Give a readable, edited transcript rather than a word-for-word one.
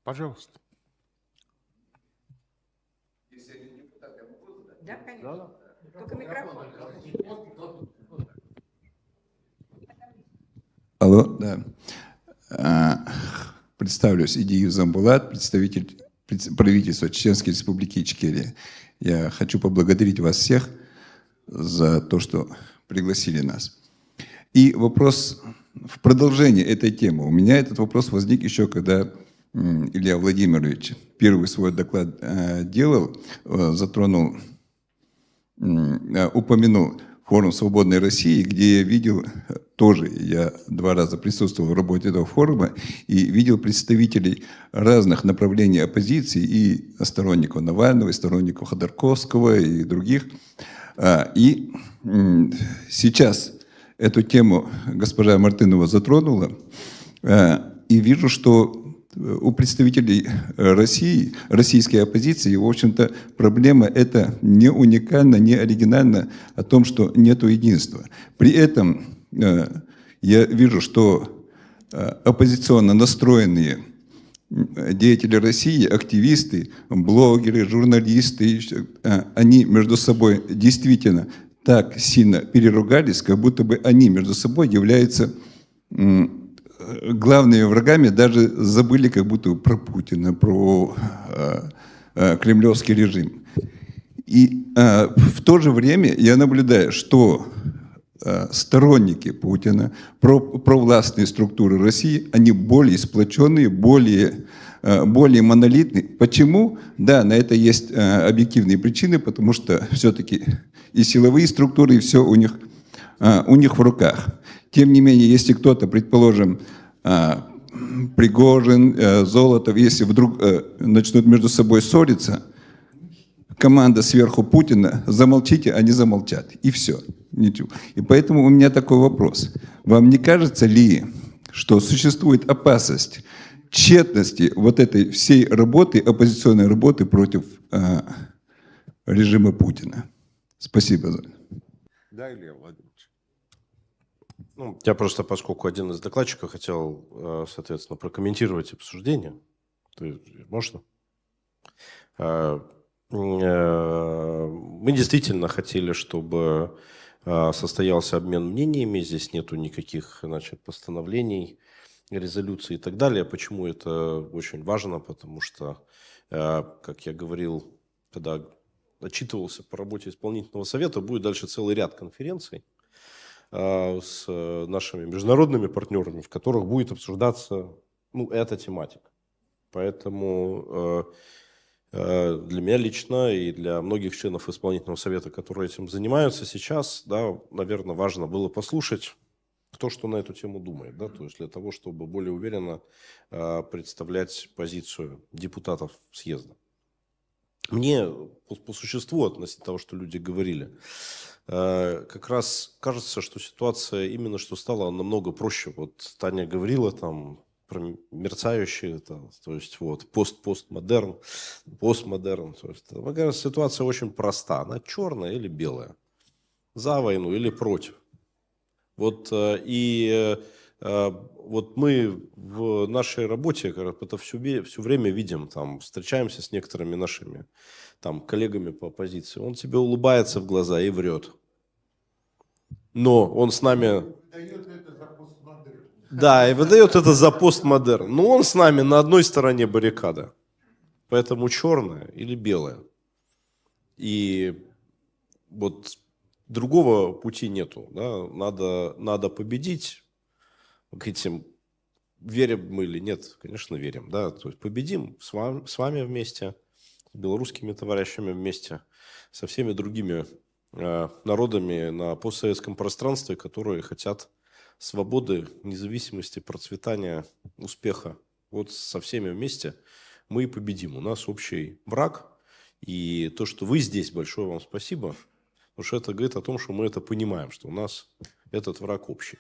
Пожалуйста. Да, конечно. Только микрофон. Алло, да. Представлюсь, Идиев Замбулат, представитель правительства Чеченской Республики Ичкерия. Я хочу поблагодарить вас всех за то, что пригласили нас. И вопрос в продолжении этой темы. У меня этот вопрос возник еще, когда Илья Владимирович первый свой доклад делал, затронул, упомянул форум «Свободной России», где я видел тоже, я 2 раза присутствовал в работе этого форума и видел представителей разных направлений оппозиции, и сторонников Навального, и сторонников Ходорковского, и других. И сейчас эту тему госпожа Мартынова затронула, и вижу, что у представителей России, российской оппозиции, в общем-то, проблема эта не уникальна, не оригинальна о том, что нет единства. При этом я вижу, что оппозиционно настроенные деятели России, активисты, блогеры, журналисты, они между собой действительно так сильно переругались, как будто бы они между собой являются главными врагами, даже забыли как будто про Путина, про кремлевский режим. И в то же время я наблюдаю, что сторонники Путина, провластные структуры России, они более сплоченные, более монолитные. Почему? Да, на это есть объективные причины, потому что все-таки и силовые структуры, и все у них в руках. Тем не менее, если кто-то, предположим, Пригожин, Золотов, если вдруг начнут между собой ссориться, команда сверху Путина, замолчите, они замолчат. И все. Ничего. И поэтому у меня такой вопрос. Вам не кажется ли, что существует опасность тщетности вот этой всей работы, оппозиционной работы против режима Путина? Спасибо. Да, Илья Владимирович. Ну, я просто, поскольку один из докладчиков, хотел, соответственно, прокомментировать обсуждение. То есть, можно? Мы действительно хотели, чтобы состоялся обмен мнениями. Здесь нету никаких, значит, постановлений, резолюций и так далее. Почему это очень важно? Потому что, как я говорил, когда отчитывался по работе исполнительного совета, будет дальше целый ряд конференций с нашими международными партнерами, в которых будет обсуждаться эта тематика. Поэтому для меня лично и для многих членов исполнительного совета, которые этим занимаются сейчас, да, наверное, важно было послушать, кто что на эту тему думает, да, то есть для того, чтобы более уверенно представлять позицию депутатов съезда. Мне по существу, относительно того, что люди говорили, как раз кажется, что ситуация именно что стала намного проще. Вот Таня говорила там про мерцающие, то есть вот постмодерн, постмодерн. То есть, мне кажется, ситуация очень проста. Она черная или белая, за войну или против. Вот вот мы в нашей работе это все время видим, там, встречаемся с некоторыми нашими там, коллегами по оппозиции. Он тебе улыбается в глаза и врет. Но он с нами... Да, и выдает это за постмодерн. Но он с нами на одной стороне баррикады. Поэтому черная или белая. И вот другого пути нету. Да? Надо победить. Говорите, верим мы или нет? Конечно, верим. Да? То есть победим с вами вместе, с белорусскими товарищами вместе, со всеми другими народами на постсоветском пространстве, которые хотят свободы, независимости, процветания, успеха. Вот со всеми вместе мы и победим. У нас общий враг. И то, что вы здесь, большое вам спасибо. Потому что это говорит о том, что мы это понимаем, что у нас этот враг общий.